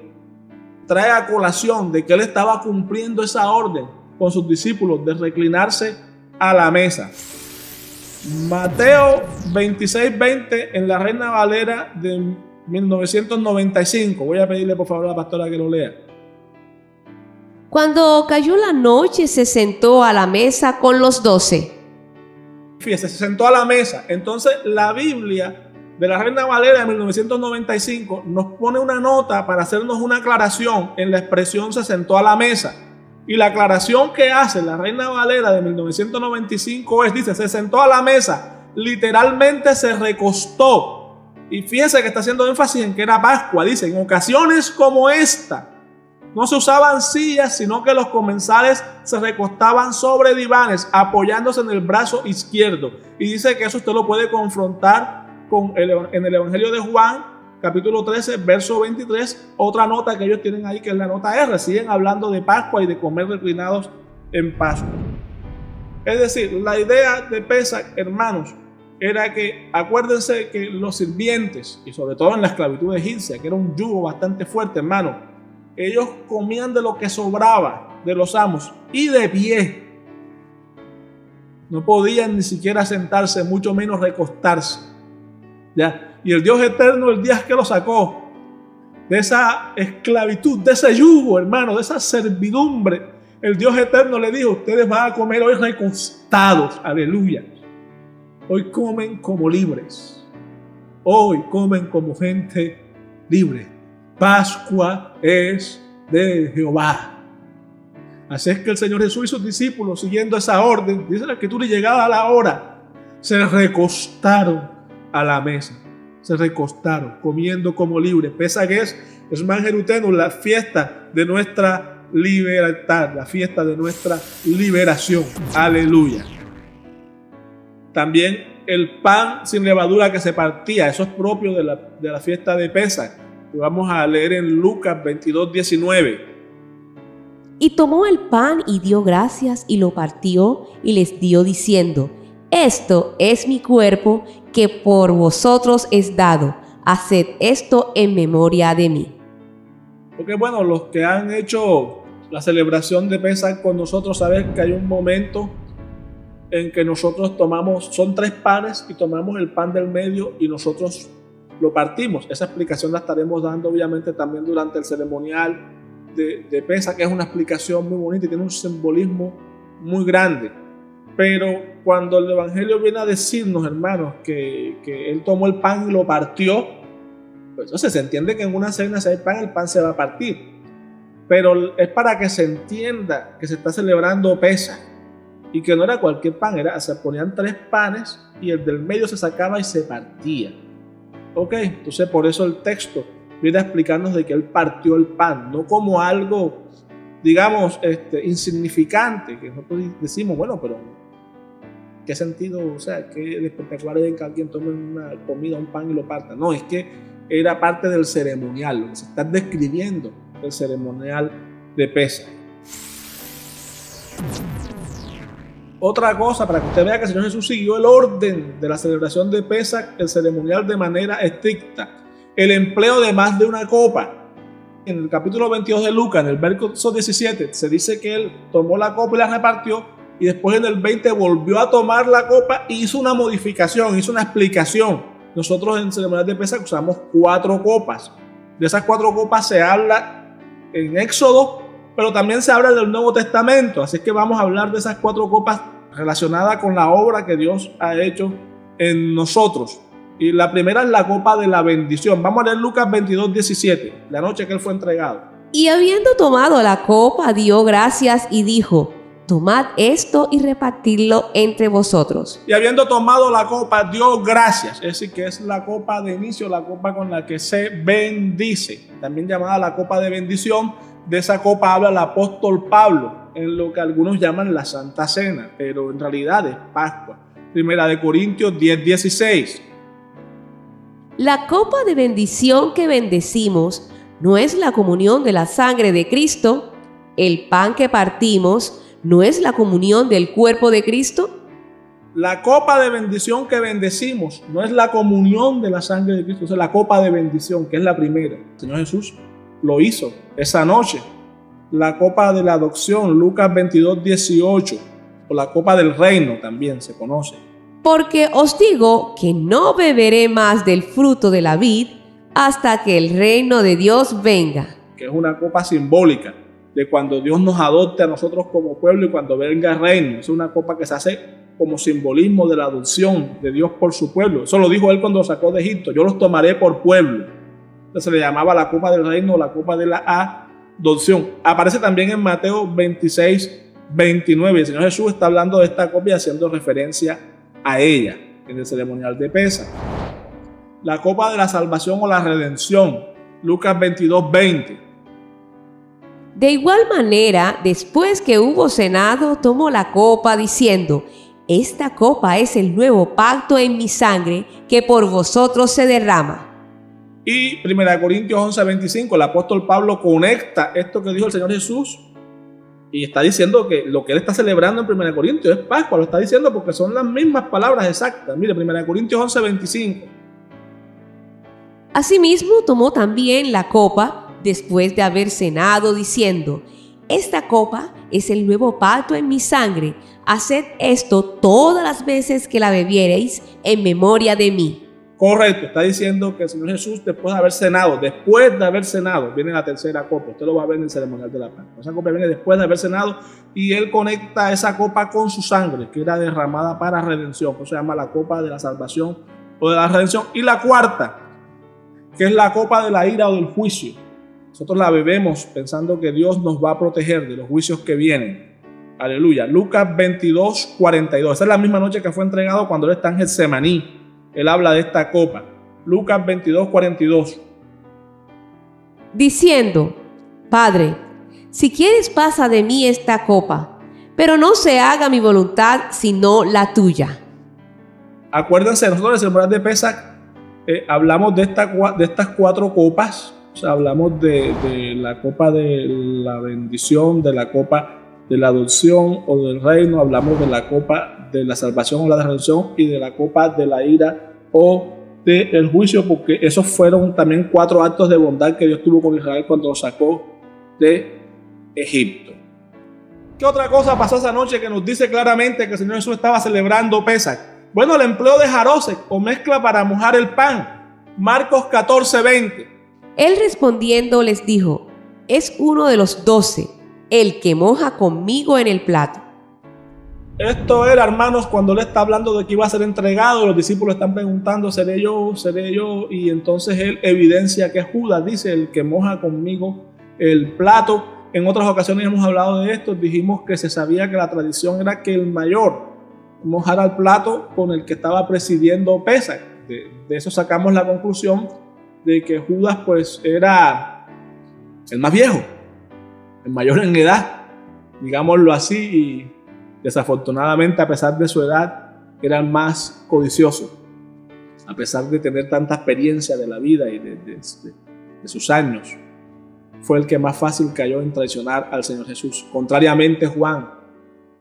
trae a colación de que Él estaba cumpliendo esa orden con sus discípulos de reclinarse a la mesa. Mateo 26:20 en la Reina Valera de 1995. Voy a pedirle por favor a la pastora que lo lea. Cuando cayó la noche, se sentó a la mesa con los 12. Fíjese, se sentó a la mesa. Entonces la Biblia de la Reina Valera de 1995 nos pone una nota para hacernos una aclaración en la expresión se sentó a la mesa. Y la aclaración que hace la Reina Valera de 1995 dice, se sentó a la mesa, literalmente se recostó. Y fíjese que está haciendo énfasis en que era Pascua. Dice, en ocasiones como esta, no se usaban sillas, sino que los comensales se recostaban sobre divanes, apoyándose en el brazo izquierdo. Y dice que eso usted lo puede confrontar en el Evangelio de Juan, capítulo 13, verso 23, otra nota que ellos tienen ahí, que es la nota R. Siguen hablando de Pascua y de comer reclinados en Pascua. Es decir, la idea de Pesaj, hermanos, era que, acuérdense que los sirvientes, y sobre todo en la esclavitud egipcia, que era un yugo bastante fuerte, hermanos, ellos comían de lo que sobraba de los amos y de pie. No podían ni siquiera sentarse, mucho menos recostarse. ¿Ya? Y el Dios eterno, el día que lo sacó de esa esclavitud, de ese yugo, hermano, de esa servidumbre, el Dios eterno le dijo, ustedes van a comer hoy recostados, aleluya. Hoy comen como libres. Hoy comen como gente libre. Pascua es de Jehová. Así es que el Señor Jesús y sus discípulos, siguiendo esa orden, dice la Escritura, y llegada la hora, se recostaron a la mesa. Se recostaron, comiendo como libres. Pesach es Manjerutenu, la fiesta de nuestra libertad, la fiesta de nuestra liberación. Aleluya. También el pan sin levadura que se partía, eso es propio de la fiesta de Pesach. Y vamos a leer en Lucas 22:19. Y tomó el pan y dio gracias y lo partió y les dio diciendo: esto es mi cuerpo que por vosotros es dado. Haced esto en memoria de mí. Porque bueno, los que han hecho la celebración de Pesach con nosotros saben que hay un momento en que nosotros tomamos, son 3 panes y tomamos el pan del medio y nosotros lo partimos. Esa explicación la estaremos dando obviamente también durante el ceremonial de Pesach, que es una explicación muy bonita y tiene un simbolismo muy grande. Pero cuando el Evangelio viene a decirnos, hermanos, que Él tomó el pan y lo partió, pues entonces se entiende que en una cena, si hay pan, el pan se va a partir. Pero es para que se entienda que se está celebrando Pesach y que no era cualquier pan, se ponían 3 panes y el del medio se sacaba y se partía. Ok, entonces por eso el texto viene a explicarnos de que Él partió el pan, no como algo, digamos, insignificante, que nosotros decimos, bueno, pero ¿qué sentido, o sea, qué espectacular es que alguien tome una comida, un pan y lo parta? No, es que era parte del ceremonial, lo que se está describiendo el ceremonial de Pesach. Otra cosa, para que usted vea que el Señor Jesús siguió el orden de la celebración de Pesach, el ceremonial de manera estricta. El empleo de más de una copa. En el capítulo 22 de Lucas, en el verso 17, se dice que Él tomó la copa y la repartió, y después en el 20 volvió a tomar la copa y hizo una modificación, hizo una explicación. Nosotros en el ceremonial de Pesach usamos 4 copas. De esas 4 copas se habla en Éxodo, pero también se habla del Nuevo Testamento. Así que vamos a hablar de esas 4 copas relacionadas con la obra que Dios ha hecho en nosotros. Y la primera es la copa de la bendición. Vamos a leer Lucas 22:17, la noche que Él fue entregado. Y habiendo tomado la copa, dio gracias y dijo: tomad esto y repartidlo entre vosotros. Y habiendo tomado la copa, dio gracias. Es decir, que es la copa de inicio, la copa con la que se bendice. También llamada la copa de bendición. De esa copa habla el apóstol Pablo, en lo que algunos llaman la Santa Cena, pero en realidad es Pascua. Primera de Corintios 10:16. La copa de bendición que bendecimos no es la comunión de la sangre de Cristo. El pan que partimos no es la comunión del cuerpo de Cristo. La copa de bendición que bendecimos no es la comunión de la sangre de Cristo, es la copa de bendición, que es la primera. El Señor Jesús lo hizo esa noche. La copa de la adopción, Lucas 22:18, o la copa del reino también se conoce. Porque os digo que no beberé más del fruto de la vid hasta que el reino de Dios venga. Que es una copa simbólica de cuando Dios nos adopte a nosotros como pueblo y cuando venga el reino. Es una copa que se hace como simbolismo de la adopción de Dios por su pueblo. Eso lo dijo Él cuando lo sacó de Egipto: yo los tomaré por pueblo. Entonces se le llamaba la copa del reino, la copa de la adopción. Aparece también en Mateo 26:29. El Señor Jesús está hablando de esta copa y haciendo referencia a ella en el ceremonial de Pesach. La copa de la salvación o la redención, Lucas 22:20. De igual manera, después que hubo cenado, tomó la copa diciendo: esta copa es el nuevo pacto en mi sangre que por vosotros se derrama. Y 1 Corintios 11:25, el apóstol Pablo conecta esto que dijo el Señor Jesús y está diciendo que lo que él está celebrando en 1 Corintios es Pascua. Lo está diciendo porque son las mismas palabras exactas. Mire, 1 Corintios 11:25. Asimismo tomó también la copa después de haber cenado, diciendo: esta copa es el nuevo pacto en mi sangre. Haced esto todas las veces que la bebiereis en memoria de mí. Correcto, está diciendo que el Señor Jesús después de haber cenado, viene la tercera copa. Usted lo va a ver en el ceremonial de la Pascua. Esa copa viene después de haber cenado y Él conecta esa copa con su sangre, que era derramada para redención. Eso se llama la copa de la salvación o de la redención. Y la cuarta, que es la copa de la ira o del juicio. Nosotros la bebemos pensando que Dios nos va a proteger de los juicios que vienen. Aleluya. Lucas 22, 42. Esa es la misma noche que fue entregado cuando Él está en Getsemaní. Él habla de esta copa. Lucas 22, 42. Diciendo: Padre, si quieres pasa de mí esta copa, pero no se haga mi voluntad sino la tuya. Acuérdense, nosotros en el ceremonial de Pesach hablamos de estas cuatro copas. O sea, hablamos de la copa de la bendición, de la copa de la adopción o del reino, hablamos de la copa de la salvación o la redención y de la copa de la ira o del juicio, porque esos fueron también 4 actos de bondad que Dios tuvo con Israel cuando lo sacó de Egipto. ¿Qué otra cosa pasó esa noche que nos dice claramente que el Señor Jesús estaba celebrando Pesach? Bueno, el empleo de jarosek o mezcla para mojar el pan. Marcos 14, 20. Él respondiendo les dijo: es uno de los 12, el que moja conmigo en el plato. Esto era, hermanos, cuando Él está hablando de que iba a ser entregado. Los discípulos están preguntando: ¿seré yo? Y entonces Él evidencia que es Judas, dice: el que moja conmigo el plato. En otras ocasiones hemos hablado de esto. Dijimos que se sabía que la tradición era que el mayor mojara el plato con el que estaba presidiendo Pesach. De eso sacamos la conclusión de que Judas pues era el más viejo, el mayor en edad, digámoslo así, y desafortunadamente, a pesar de su edad, era el más codicioso, a pesar de tener tanta experiencia de la vida y de sus años. Fue el que más fácil cayó en traicionar al Señor Jesús. Contrariamente, Juan,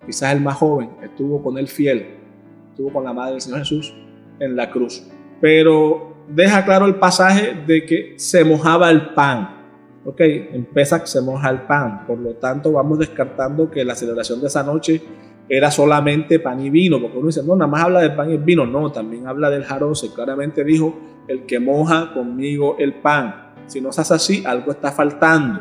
quizás el más joven, estuvo con él fiel, estuvo con la madre del Señor Jesús en la cruz. Pero deja claro el pasaje de que se mojaba el pan. Ok, en Pesach se moja el pan, por lo tanto vamos descartando que la celebración de esa noche era solamente pan y vino, porque uno dice: no, nada más habla del pan y el vino. No, también habla del jarosek. Claramente dijo: el que moja conmigo el pan. Si no se hace así, algo está faltando.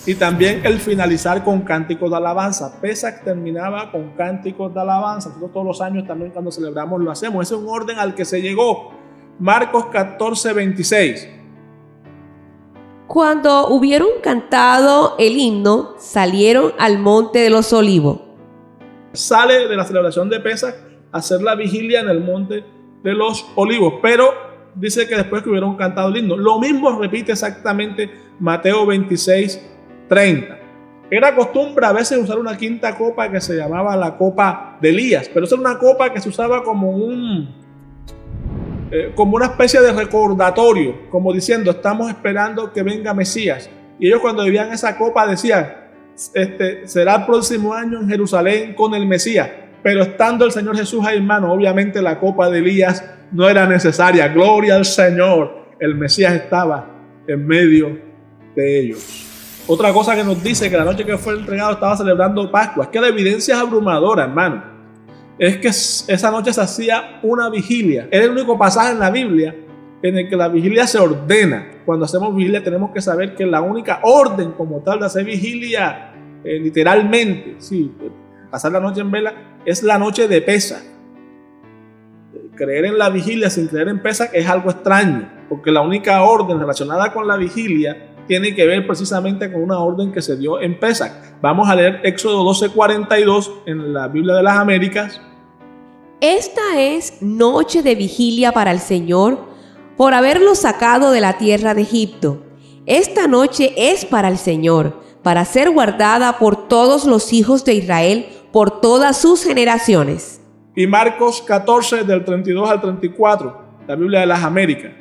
Y también el finalizar con cánticos de alabanza. Pesach terminaba con cánticos de alabanza. Nosotros todos los años también cuando celebramos lo hacemos. Ese es un orden al que se llegó. Marcos 14, 26. Cuando hubieron cantado el himno, salieron al monte de los olivos. Sale de la celebración de Pesach a hacer la vigilia en el monte de los olivos, pero dice que después que hubieron cantado el himno. Lo mismo repite exactamente Mateo 26, 30. Era costumbre a veces usar una quinta copa que se llamaba la copa de Elías, pero esa era una copa que se usaba como una especie de recordatorio, como diciendo: estamos esperando que venga Mesías. Y ellos, cuando bebían esa copa, decían: será el próximo año en Jerusalén con el Mesías. Pero estando el Señor Jesús ahí, hermano, obviamente la copa de Elías no era necesaria. Gloria al Señor, el Mesías estaba en medio de ellos. Otra cosa que nos dice que la noche que fue entregado estaba celebrando Pascua, es que la evidencia es abrumadora, hermano. Es que esa noche se hacía una vigilia. Es el único pasaje en la Biblia en el que la vigilia se ordena. Cuando hacemos vigilia tenemos que saber que la única orden como tal de hacer vigilia, literalmente, sí, pasar la noche en vela, es la noche de Pesach. Creer en la vigilia sin creer en Pesach es algo extraño, porque la única orden relacionada con la vigilia tiene que ver precisamente con una orden que se dio en Pesach. Vamos a leer Éxodo 12:42 en la Biblia de las Américas. Esta es noche de vigilia para el Señor, por haberlo sacado de la tierra de Egipto. Esta noche es para el Señor, para ser guardada por todos los hijos de Israel, por todas sus generaciones. Y Marcos 14, del 32 al 34, la Biblia de las Américas.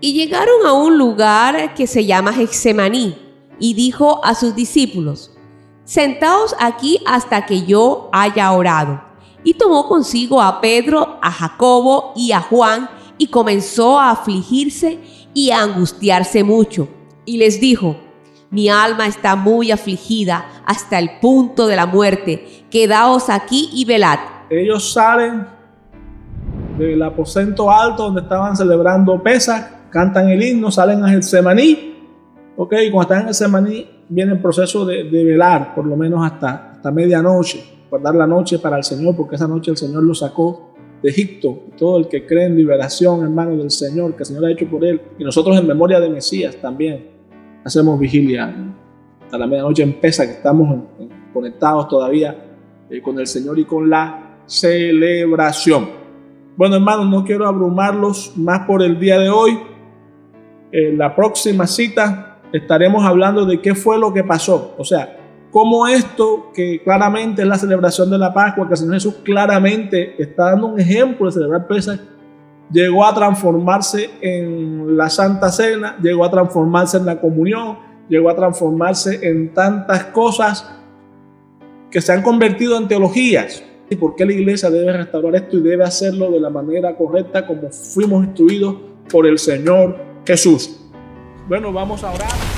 Y llegaron a un lugar que se llama Getsemaní, y dijo a sus discípulos: sentaos aquí hasta que yo haya orado. Y tomó consigo a Pedro, a Jacobo y a Juan, y comenzó a afligirse y a angustiarse mucho. Y les dijo: mi alma está muy afligida hasta el punto de la muerte. Quedaos aquí y velad. Ellos salen del aposento alto donde estaban celebrando Pesaj, cantan el himno, salen a Getsemaní, ok, y cuando están en Getsemaní viene el proceso de velar, por lo menos hasta medianoche, guardar la noche para el Señor, porque esa noche el Señor lo sacó de Egipto. Todo el que cree en liberación, hermano, del Señor, que el Señor ha hecho por él, y nosotros en memoria de Mesías también hacemos vigilia a la medianoche en Pesaj, que estamos conectados todavía con el Señor y con la celebración. Bueno, hermanos, no quiero abrumarlos más por el día de hoy. La próxima cita estaremos hablando de qué fue lo que pasó, o sea, cómo esto, que claramente es la celebración de la Pascua, que el Señor Jesús claramente está dando un ejemplo de celebrar Pesaj, llegó a transformarse en la Santa Cena, llegó a transformarse en la comunión, llegó a transformarse en tantas cosas que se han convertido en teologías. ¿Y por qué la iglesia debe restaurar esto y debe hacerlo de la manera correcta como fuimos instruidos por el Señor Jesús? Bueno, vamos a orar.